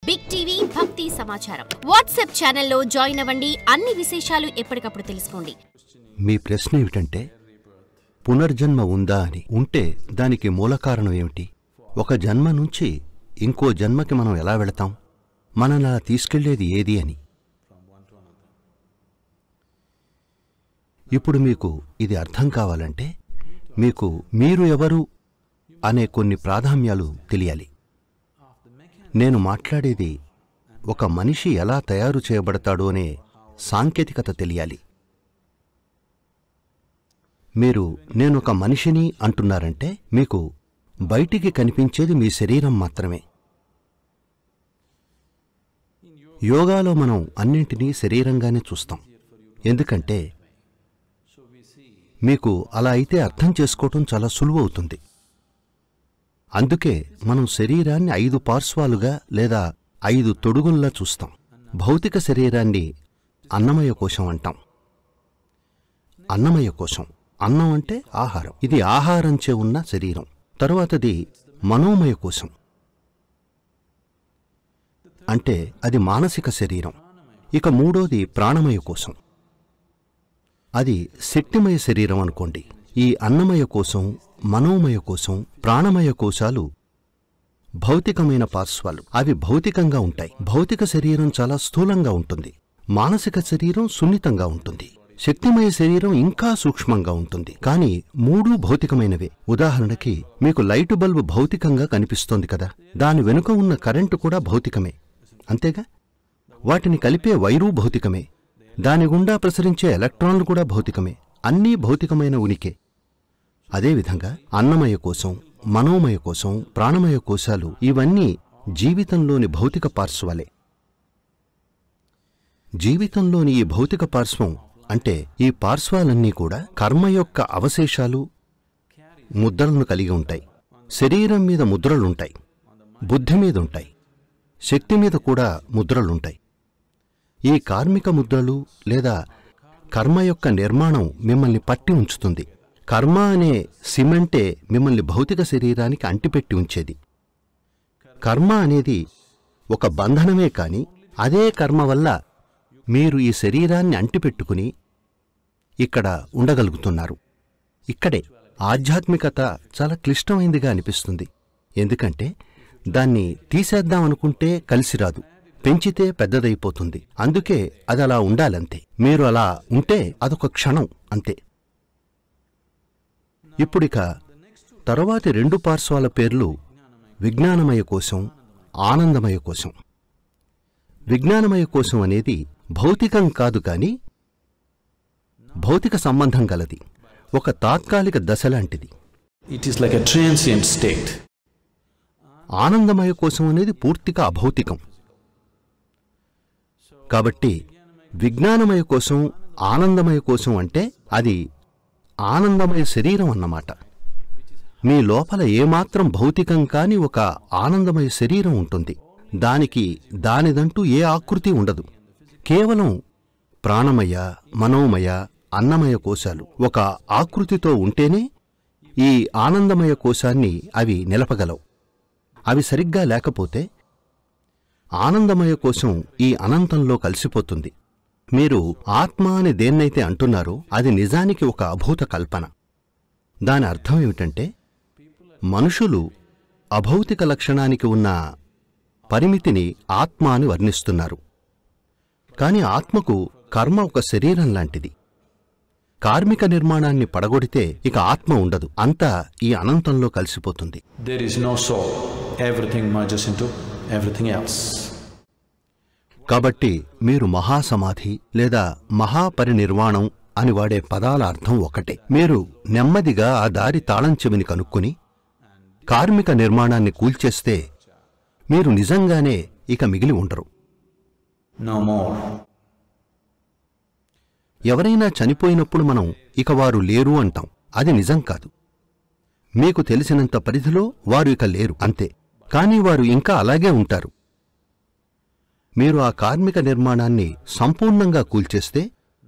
Big TV భక్తి సమాచారం WhatsApp ఛానల్లో జాయిన్ అవ్వండి. అన్ని విశేషాలు ఎప్పటికప్పుడు తెలుసుకోండి. మీ ప్రశ్న ఏమిటంటే పునర్జన్మ ఉందా అని. ఉంటే దానికి మూల కారణం ఏమిటి? ఒక జన్మ నుంచి ఇంకో జన్మకి మనం ఎలా వెళతాం? మనలా తీసుకెళ్లేది ఏది అని. ఇప్పుడు మీకు ఇది అర్థం కావాలంటే మీకు మీరు ఎవరు అనే కొన్ని ప్రాధాన్యాలు తెలియాలి. నేను మాట్లాడేది ఒక మనిషి ఎలా తయారు చేయబడతాడు అనే సాంకేతికత తెలియాలి. మీరు నేనొక మనిషిని అంటున్నారంటే మీకు బయటికి కనిపించేది మీ శరీరం మాత్రమే. యోగాలో మనం అన్నింటినీ శరీరంగానే చూస్తాం. ఎందుకంటే మీకు అలా అయితే అర్థం చేసుకోవటం చాలా సులువవుతుంది. అందుకే మనం శరీరాన్ని 5 పార్శ్వాలుగా లేదా 5 తొడుగుల్లా చూస్తాం. భౌతిక శరీరాన్ని అన్నమయ కోశం అంటాం. అన్నమయ కోశం, అన్నం అంటే ఆహారం. ఇది ఆహారంచే ఉన్న శరీరం. తరువాతది మనోమయ కోశం, అంటే అది మానసిక శరీరం. ఇక మూడోది ప్రాణమయ కోశం, అది శక్తిమయ శరీరం అనుకోండి. ఈ అన్నమయ కోశం, మనోమయ కోశం, ప్రాణమయ కోశాలు భౌతికమైన పార్శ్వాలు. అవి భౌతికంగా ఉంటాయి. భౌతిక శరీరం చాలా స్థూలంగా ఉంటుంది. మానసిక శరీరం సున్నితంగా ఉంటుంది. శక్తిమయ శరీరం ఇంకా సూక్ష్మంగా ఉంటుంది. కానీ మూడూ భౌతికమైనవే. ఉదాహరణకి మీకు లైటు బల్బు భౌతికంగా కనిపిస్తోంది కదా, దాని వెనుక ఉన్న కరెంటు కూడా భౌతికమే, అంతేగా? వాటిని కలిపే వైరు భౌతికమే. దాని గుండా ప్రసరించే ఎలక్ట్రాన్లు కూడా భౌతికమే. అన్నీ భౌతికమైన ఉనికి. అదేవిధంగా అన్నమయ కోశం, మనోమయ కోశం, ప్రాణమయ కోశాలు ఇవన్నీ జీవితంలోని భౌతిక పార్శ్వాలే. జీవితంలోని ఈ భౌతిక పార్శ్వం అంటే ఈ పార్శ్వాలన్నీ కూడా కర్మ యొక్క అవశేషాలు, ముద్రలను కలిగి ఉంటాయి. శరీరం మీద ముద్రలుంటాయి, బుద్ధి మీదుంటాయి, శక్తి మీద కూడా ముద్రలుంటాయి. ఈ కార్మిక ముద్రలు లేదా కర్మ యొక్క నిర్మాణం మిమ్మల్ని పట్టి ఉంచుతుంది. కర్మ అనే సిమెంటే మిమ్మల్ని భౌతిక శరీరానికి అంటిపెట్టి ఉంచేది. కర్మ అనేది ఒక బంధనమే కాని అదే కర్మ వల్ల మీరు ఈ శరీరాన్ని అంటిపెట్టుకుని ఇక్కడ ఉండగలుగుతున్నారు. ఇక్కడే ఆధ్యాత్మికత చాలా క్లిష్టమైందిగా అనిపిస్తుంది. ఎందుకంటే దాన్ని తీసేద్దామనుకుంటే కలిసిరాదు, పెంచితే పెద్దదైపోతుంది. అందుకే అది అలా ఉండాలంతే. మీరు అలా ఉంటే అదొక క్షణం అంతే. ఇప్పుడిక తరువాతి 2 పార్శ్వాల పేర్లు విజ్ఞానమయ కోశం, ఆనందమయ కోశం. విజ్ఞానమయ కోశం అనేది భౌతికం కాదు కాని భౌతిక సంబంధం గలది. ఒక తాత్కాలిక దశలాంటిది. It is like a transient state. ఆనందమయ కోశం అనేది పూర్తిగా అభౌతికం. కాబట్టి విజ్ఞానమయ కోశం, ఆనందమయ కోశం అంటే అది ఆనందమయ శరీరం అన్నమాట. మీ లోపల ఏమాత్రం భౌతికం కాని ఒక ఆనందమయ శరీరం ఉంటుంది. దానికి దానిదంటూ ఏ ఆకృతి ఉండదు. కేవలం ప్రాణమయ, మనోమయ, అన్నమయ కోశాలు ఒక ఆకృతితో ఉంటేనే ఈ ఆనందమయ కోశాన్ని అవి నిలపగలవు. అవి సరిగ్గా లేకపోతే ఆనందమయ కోశం ఈ అనంతంలో కలిసిపోతుంది. మీరు ఆత్మ అని దేన్నైతే అంటున్నారో అది నిజానికి ఒక అభూత కల్పన. దాని అర్థం ఏమిటంటే మనుషులు అభౌతిక లక్షణానికి ఉన్న పరిమితిని ఆత్మ అని వర్ణిస్తున్నారు. కాని ఆత్మకు కర్మ ఒక శరీరం లాంటిది. కార్మిక నిర్మాణాన్ని పడగొడితే ఇక ఆత్మ ఉండదు. అంతా ఈ అనంతంలో కలిసిపోతుంది. There is no soul. Everything merges into everything else. కాబట్టి మీరు మహాసమాధి లేదా మహాపరినిర్వాణం అని వాడే పదాల అర్థం ఒకటే. మీరు నెమ్మదిగా ఆ దారి తాళం చెవిని కనుక్కుని కార్మిక నిర్మాణాన్ని కూల్చేస్తే మీరు నిజంగానే ఇక మిగిలి ఉండరు. No more. ఎవరైనా చనిపోయినప్పుడు మనం ఇక వారు లేరు అంటాం. అది నిజం కాదు. మీకు తెలిసినంత పరిధిలో వారు ఇక లేరు అంతే. కానీ వారు ఇంకా అలాగే ఉంటారు. మీరు ఆ కార్మిక నిర్మాణాన్ని సంపూర్ణంగా కూల్చేస్తే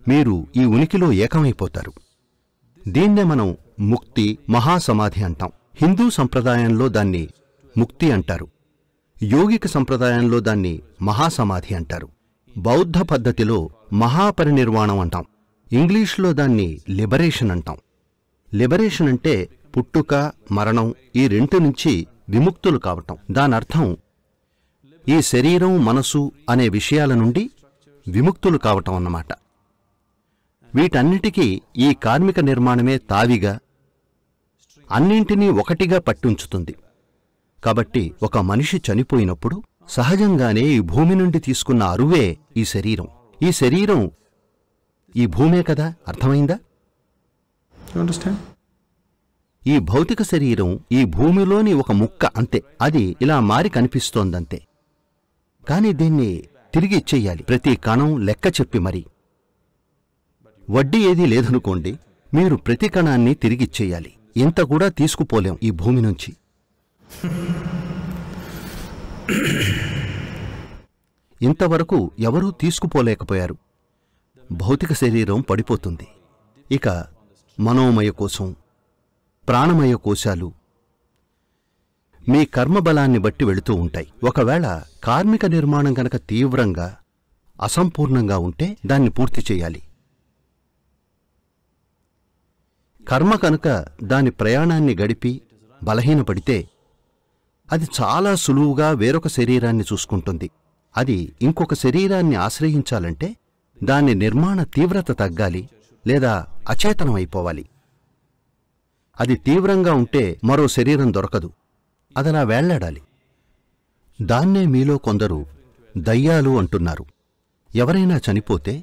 మీరు ఈ ఉనికిలో ఏకమైపోతారు. దీన్నే మనం ముక్తి, మహాసమాధి అంటాం. హిందూ సంప్రదాయంలో దాన్ని ముక్తి అంటారు. యోగిక సంప్రదాయంలో దాన్ని మహాసమాధి అంటారు. బౌద్ధ పద్ధతిలో మహాపరినిర్వాణం అంటాం. ఇంగ్లీష్లో దాన్ని లిబరేషన్ అంటాం. లిబరేషన్ అంటే పుట్టుక, మరణం ఈ రెంటి నుంచి విముక్తులు కావటం. దానర్థం ఈ శరీరం, మనసు అనే విషయాల నుండి విముక్తులు కావటం అన్నమాట. వీటన్నిటికీ ఈ కార్మిక నిర్మాణమే తావిగా, అన్నింటినీ ఒకటిగా పట్టుంచుతుంది. కాబట్టి ఒక మనిషి చనిపోయినప్పుడు సహజంగానే ఈ భూమి నుండి తీసుకున్న అరువే ఈ శరీరం. ఈ శరీరం ఈ భూమే కదా. అర్థమైందా? ఈ భౌతిక శరీరం ఈ భూమిలోని ఒక ముక్క అంతే. అది ఇలా మారి కనిపిస్తోందంతే. కాని దీన్ని తిరిగి ఇచ్చెయ్యాలి, ప్రతి కణం లెక్క చెప్పి మరి. వడ్డీ ఏదీ లేదనుకోండి, మీరు ప్రతి కణాన్ని తిరిగిచ్చెయ్యాలి. ఇంత కూడా తీసుకుపోలేం ఈ భూమి నుంచి. ఇంతవరకు ఎవరూ తీసుకుపోలేకపోయారు. భౌతిక శరీరం పడిపోతుంది. ఇక మనోమయ కోశం, ప్రాణమయ కోశాలు మీ కర్మబలాన్ని బట్టి వెళుతూ ఉంటాయి. ఒకవేళ కార్మిక నిర్మాణం గనక తీవ్రంగా, అసంపూర్ణంగా ఉంటే దాన్ని పూర్తి చేయాలి. కర్మ కనుక దాని ప్రయాణాన్ని గడిపి బలహీనపడితే అది చాలా సులువుగా వేరొక శరీరాన్ని చూసుకుంటుంది. అది ఇంకొక శరీరాన్ని ఆశ్రయించాలంటే దాని నిర్మాణ తీవ్రత తగ్గాలి లేదా అచేతనమైపోవాలి. అది తీవ్రంగా ఉంటే మరో శరీరం దొరకదు, అదలా వేళ్లాడాలి. దాన్నే మీలో కొందరు దయ్యాలు అంటున్నారు. ఎవరైనా చనిపోతే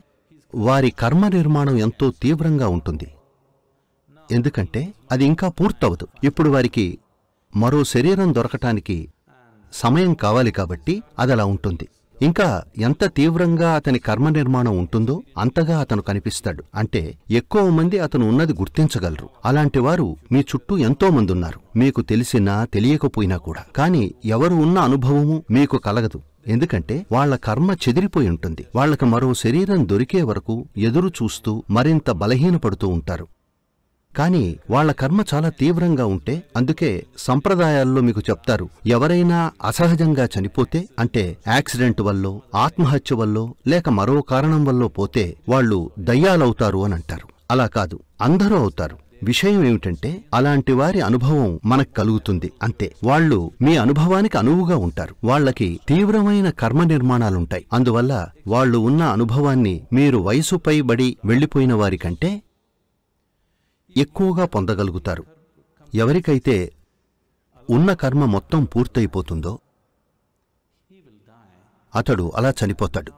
వారి కర్మ నిర్మాణం ఎంతో తీవ్రంగా ఉంటుంది. ఎందుకంటే అది ఇంకా పూర్తవదు. ఇప్పుడు వారికి మరో శరీరం దొరకటానికి సమయం కావాలి కాబట్టి అదలా ఉంటుంది. ఇంకా ఎంత తీవ్రంగా అతని కర్మ నిర్మాణం ఉంటుందో అంతగా అతను కనిపిస్తాడు. అంటే ఎక్కువ మంది అతను ఉన్నది గుర్తించగలరు. అలాంటివారు మీ చుట్టూ ఎంతో మంది ఉన్నారు, మీకు తెలిసినా తెలియకపోయినా కూడా. కాని ఎవరు ఉన్న అనుభవము మీకు కలగదు. ఎందుకంటే వాళ్ల కర్మ చెదిరిపోయి ఉంటుంది. వాళ్లకు మరో శరీరం దొరికే వరకు ఎదురు చూస్తూ మరింత బలహీనపడుతూ ఉంటారు. కాని వాళ్ల కర్మ చాలా తీవ్రంగా ఉంటే, అందుకే సంప్రదాయాల్లో మీకు చెప్తారు, ఎవరైనా అసహజంగా చనిపోతే, అంటే యాక్సిడెంట్ వల్లో, ఆత్మహత్య వల్లో లేక మరో కారణం వల్లో పోతే వాళ్లు దయ్యాలవుతారు అని అంటారు. అలా కాదు, అందరూ అవుతారు. విషయం ఏమిటంటే అలాంటి వారి అనుభవం మనకు కలుగుతుంది అంతే. వాళ్లు మీ అనుభవానికి అనువుగా ఉంటారు. వాళ్లకి తీవ్రమైన కర్మ నిర్మాణాలుంటాయి. అందువల్ల వాళ్లు ఉన్న అనుభవాన్ని మీరు వయసుపై బడి వెళ్లిపోయిన వారికంటే ఎక్కువగా పొందగలుగుతారు. ఎవరికైతే ఉన్న కర్మ మొత్తం పూర్తయిపోతుందో అతడు అలా చనిపోతాడు.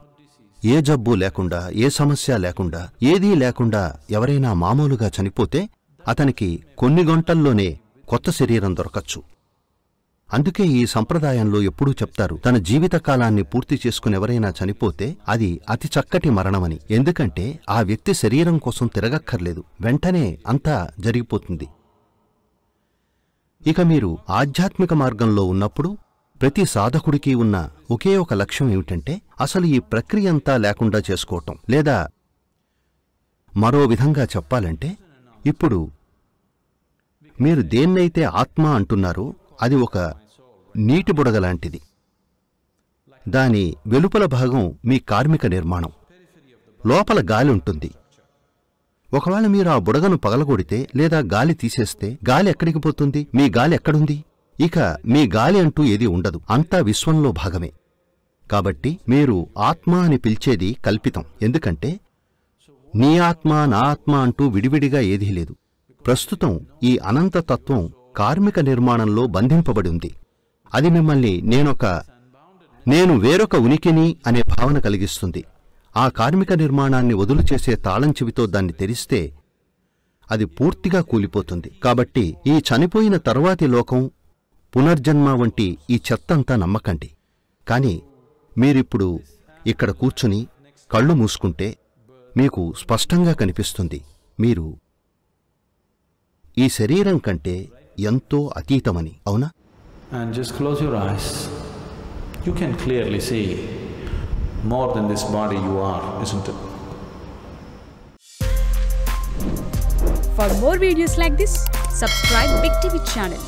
ఏ జబ్బు లేకుండా, ఏ సమస్య లేకుండా, ఏదీ లేకుండా ఎవరైనా మామూలుగా చనిపోతే అతనికి కొన్ని గంటల్లోనే కొత్త శరీరం దొరకచ్చు. అందుకే ఈ సంప్రదాయంలో ఎప్పుడూ చెప్తారు, తన జీవితకాలాన్ని పూర్తి చేసుకునెవరైనా చనిపోతే అది అతి చక్కటి మరణమని. ఎందుకంటే ఆ వ్యక్తి శరీరం కోసం తిరగక్కర్లేదు, వెంటనే అంతా జరిగిపోతుంది. ఇక మీరు ఆధ్యాత్మిక మార్గంలో ఉన్నప్పుడు ప్రతి సాధకుడికి ఉన్న ఒకే ఒక లక్ష్యం ఏమిటంటే అసలు ఈ ప్రక్రియంతా లేకుండా చేసుకోవటం. లేదా మరో విధంగా చెప్పాలంటే, ఇప్పుడు మీరు దేన్నైతే ఆత్మ అంటున్నారో అది ఒక నీటి బుడగలాంటిది. దాని వెలుపల భాగం మీ కార్మిక నిర్మాణం, లోపల గాలి ఉంటుంది. ఒకవేళ మీరు ఆ బుడగను పగలగొడితే లేదా గాలి తీసేస్తే గాలి ఎక్కడికి పోతుంది? మీ గాలి ఎక్కడుంది? ఇక మీ గాలి అంటూ ఏదీ ఉండదు, అంతా విశ్వంలో భాగమే. కాబట్టి మీరు ఆత్మ అని పిలిచేది కల్పితం. ఎందుకంటే నీ ఆత్మ నా ఆత్మ అంటూ విడివిడిగా ఏదీ లేదు. ప్రస్తుతం ఈ అనంతతత్వం కార్మిక నిర్మాణంలో బంధింపబడి ఉంది. అది మిమ్మల్ని నేను వేరొక ఉనికిని అనే భావన కలిగిస్తుంది. ఆ కార్మిక నిర్మాణాన్ని వదులు చేసే తాళం చెవితో దాన్ని తెరిస్తే అది పూర్తిగా కూలిపోతుంది. కాబట్టి ఈ చనిపోయిన తరువాతి లోకం, పునర్జన్మ వంటి ఈ చెత్తంతా నమ్మకండి. కాని మీరిప్పుడు ఇక్కడ కూర్చుని కళ్ళు మూసుకుంటే మీకు స్పష్టంగా కనిపిస్తుంది, మీరు ఈ శరీరం కంటే ఎంతో అతీతమని. అవునా? And just close your eyes. You can clearly see more than this body you are, isn't it? For more videos like this, subscribe Big TV channel.